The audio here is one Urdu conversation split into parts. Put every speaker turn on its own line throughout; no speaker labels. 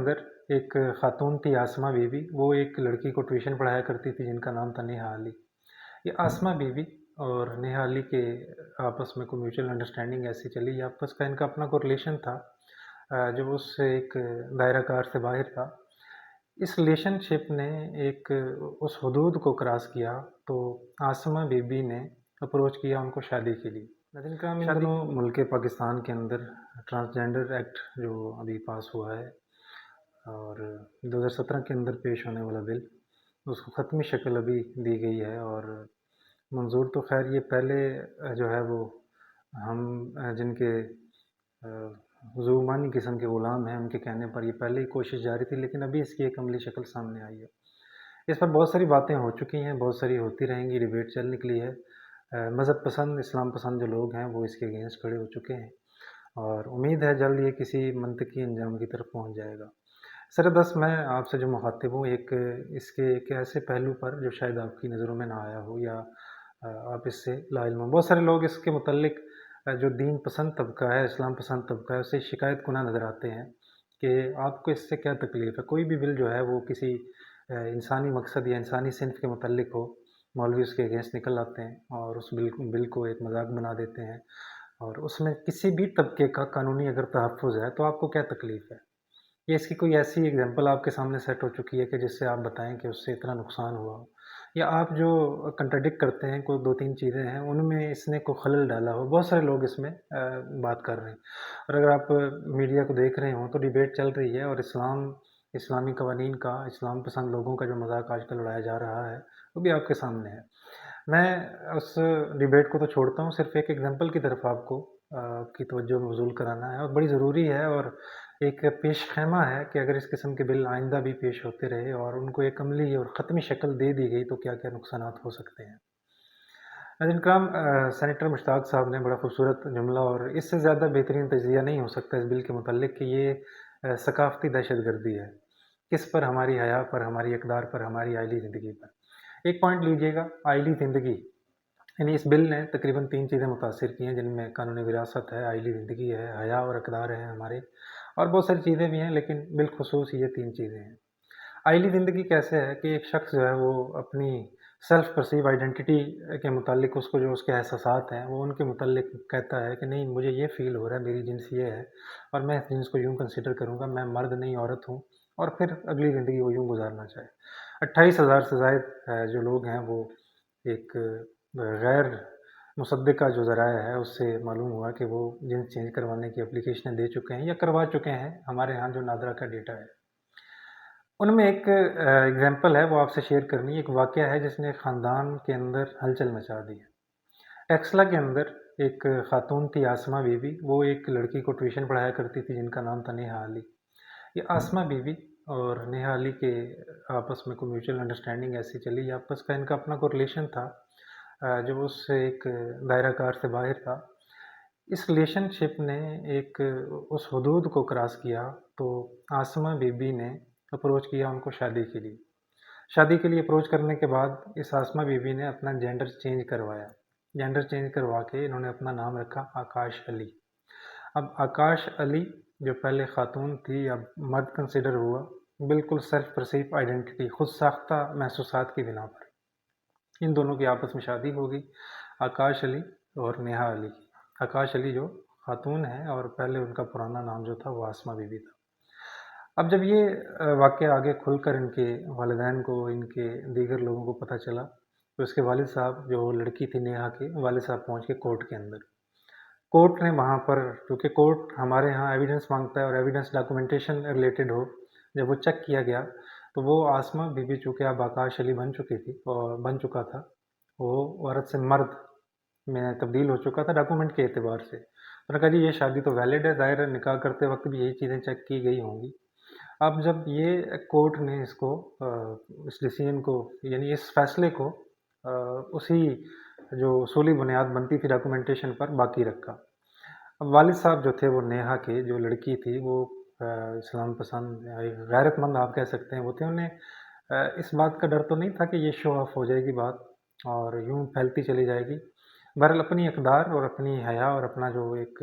اندر ایک خاتون تھی آسمہ بی بی، وہ ایک لڑکی کو ٹیوشن پڑھایا کرتی تھی جن کا نام تھا نیہا علی۔ یہ آسمہ بی بی اور نیہا علی کے آپس میں کوئی میوچل انڈرسٹینڈنگ ایسی چلی، یا آپس کا ان کا اپنا کوئی ریلیشن تھا جو اس سے ایک دائرہ کار سے باہر تھا۔ اس ریلیشن شپ نے ایک اس حدود کو کراس کیا تو آسمہ بی بی نے اپروچ کیا ان کو شادی کے لیے۔ ناظرین کرام، ان دنوں ملک پاکستان کے اندر ٹرانسجینڈر ایکٹ جو ابھی پاس ہوا ہے اور 2017 کے اندر پیش ہونے والا بل، اس کو حتمی شکل ابھی دی گئی ہے اور منظور تو خیر یہ پہلے جو ہے وہ ہم جن کے ظلمانی قسم کے غلام ہیں ان کے کہنے پر یہ پہلے ہی کوشش جاری تھی، لیکن ابھی اس کی ایک عملی شکل سامنے آئی ہے۔ اس پر بہت ساری باتیں ہو چکی ہیں، بہت ساری ہوتی رہیں گی، ڈیبیٹ چل نکلی ہے۔ مذہب پسند، اسلام پسند جو لوگ ہیں وہ اس کے اگینسٹ کھڑے ہو چکے ہیں اور امید ہے جلد یہ کسی منطقی انجام کی طرف پہنچ جائے گا۔ سردست میں آپ سے جو مخاطب ہوں، اس کے ایک ایسے پہلو پر جو شاید آپ کی نظروں میں نہ آیا ہو یا آپ اس سے لا علم ہوں۔ بہت سارے لوگ اس کے متعلق جو دین پسند طبقہ ہے، اسلام پسند طبقہ ہے، اسے شکایت کناں نظر آتے ہیں کہ آپ کو اس سے کیا تکلیف ہے۔ کوئی بھی بل جو ہے وہ کسی انسانی مقصد یا انسانی صنف کے متعلق ہو، مولوی اس کے اگینسٹ نکل آتے ہیں اور اس بل کو ایک مذاق بنا دیتے ہیں، اور اس میں کسی بھی طبقے کا قانونی اگر تحفظ ہے تو آپ کو کیا تکلیف ہے۔ یہ اس کی کوئی ایسی اگزامپل آپ کے سامنے سیٹ ہو چکی ہے کہ جس سے آپ بتائیں کہ اس سے اتنا نقصان ہوا ہو، یا آپ جو کنٹرڈکٹ کرتے ہیں کوئی دو تین چیزیں ہیں ان میں اس نے کوئی خلل ڈالا ہو۔ بہت سارے لوگ اس میں بات کر رہے ہیں، اور اگر آپ میڈیا کو دیکھ رہے ہوں تو ڈیبیٹ چل رہی ہے، اور اسلامی قوانین کا، اسلام پسند لوگوں کا جو مذاق آج کل اڑایا جا رہا ہے وہ بھی آپ کے سامنے ہے۔ میں اس ڈیبیٹ کو تو چھوڑتا ہوں، صرف ایک ایگزامپل کی طرف آپ کو کی توجہ مبذول کرانا ہے، اور بڑی ضروری ہے اور ایک پیش خیمہ ہے کہ اگر اس قسم کے بل آئندہ بھی پیش ہوتے رہے اور ان کو ایک عملی اور ختمی شکل دے دی گئی تو کیا کیا نقصانات ہو سکتے ہیں۔ ناظرین کرام، سینیٹر مشتاق صاحب نے بڑا خوبصورت جملہ، اور اس سے زیادہ بہترین تجزیہ نہیں ہو سکتا اس بل کے متعلق کہ یہ ثقافتی دہشت گردی ہے۔ کس پر؟ ہماری حیا پر، ہماری اقدار پر، ہماری آئلی زندگی پر۔ ایک پوائنٹ لیجئے گا، آئلی زندگی، یعنی اس بل نے تقریباً 3 چیزیں متاثر کی ہیں جن میں قانونی وراثت ہے، آئلی زندگی ہے، حیا اور اقدار ہیں ہمارے، اور بہت ساری چیزیں بھی ہیں لیکن بالخصوص یہ 3 چیزیں ہیں۔ آئلی زندگی کیسے ہے کہ ایک شخص جو ہے وہ اپنی سیلف پرسیو آئیڈینٹی کے متعلق اس کو جو اس کے احساسات ہیں وہ ان کے متعلق کہتا ہے کہ نہیں، مجھے یہ فیل ہو رہا ہے، میری جنس یہ ہے اور میں اس جنس کو یوں کنسیڈر کروں گا، میں مرد نہیں عورت ہوں، اور پھر اگلی زندگی وہ یوں گزارنا چاہے۔ 28,000 سے زائد جو لوگ ہیں وہ ایک غیر مصدقہ جو ذرائع ہے اس سے معلوم ہوا کہ وہ جنس چینج کروانے کی اپلیکیشنیں دے چکے ہیں یا کروا چکے ہیں، ہمارے ہاں جو نادرا کا ڈیٹا ہے۔ ان میں ایک ایگزامپل ہے وہ آپ سے شیئر کرنی ہے، ایک واقعہ ہے جس نے خاندان کے اندر ہلچل مچا دی ہے۔ ٹیکسلا کے اندر ایک خاتون تھی آسمہ بی بی، وہ ایک لڑکی کو ٹیوشن پڑھایا کرتی تھی جن کا نام تھا نیہا علی۔ یہ آسمہ بی بی اور نیہا علی کے آپس میں کوئی میوچل انڈرسٹینڈنگ ایسی چلی، یا آپس کا ان کا اپنا کوئی ریلیشن تھا جو اس سے ایک دائرہ کار سے باہر تھا۔ اس ریلیشن شپ نے ایک اس حدود کو کراس کیا تو آسمہ بی بی نے اپروچ کیا ان کو شادی کے لیے۔ شادی کے لیے اپروچ کرنے کے بعد اس آسمہ بی بی نے اپنا جینڈر چینج کروایا۔ جینڈر چینج کروا کے انہوں نے اپنا نام رکھا آکاش علی۔ اب آکاش علی جو پہلے خاتون تھی اب مرد کنسیڈر ہوا، بالکل سیلف پرسیو آئیڈینٹی، خود ساختہ محسوسات کی بنا پر ان دونوں کی آپس میں شادی ہو گئی، آکاش علی اور نیہا علی کی۔ آکاش علی جو خاتون ہے اور پہلے ان کا پرانا نام جو تھا وہ آسمہ بی بی تھا۔ اب جب یہ واقعہ آگے کھل کر ان کے والدین کو، ان کے دیگر لوگوں کو پتہ چلا تو اس کے والد صاحب، جو لڑکی تھی نیہا کے والد صاحب، پہنچ کے کورٹ کے اندر۔ کورٹ نے وہاں پر، کیونکہ کورٹ ہمارے ہاں ایویڈنس مانگتا ہے اور ایویڈنس ڈاکومنٹیشن ریلیٹڈ ہو، جب وہ چیک کیا گیا تو وہ آسمہ بی بی چونکہ اب آکاش علی بن چکی تھی اور بن چکا تھا، وہ عورت سے مرد میں تبدیل ہو چکا تھا ڈاکومنٹ کے اعتبار سے۔ انہوں نے کہا جی یہ شادی تو ویلڈ ہے، ظاہر ہے نکاح کرتے وقت بھی یہی چیزیں چیک کی گئی ہوں گی۔ اب جب یہ کورٹ نے اس کو اس ڈیسیژن کو، یعنی اس فیصلے کو اسی جو اصولی بنیاد بنتی تھی ڈاکومنٹیشن پر باقی رکھا۔ اب والد صاحب جو تھے وہ نیہا کے، جو لڑکی تھی وہ اسلام پسند غیرت مند آپ کہہ سکتے ہیں وہ تھے، انہیں اس بات کا ڈر تو نہیں تھا کہ یہ شو آف ہو جائے گی بات اور یوں پھیلتی چلی جائے گی۔ بہرحال اپنی اقدار اور اپنی حیا اور اپنا جو ایک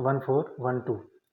1412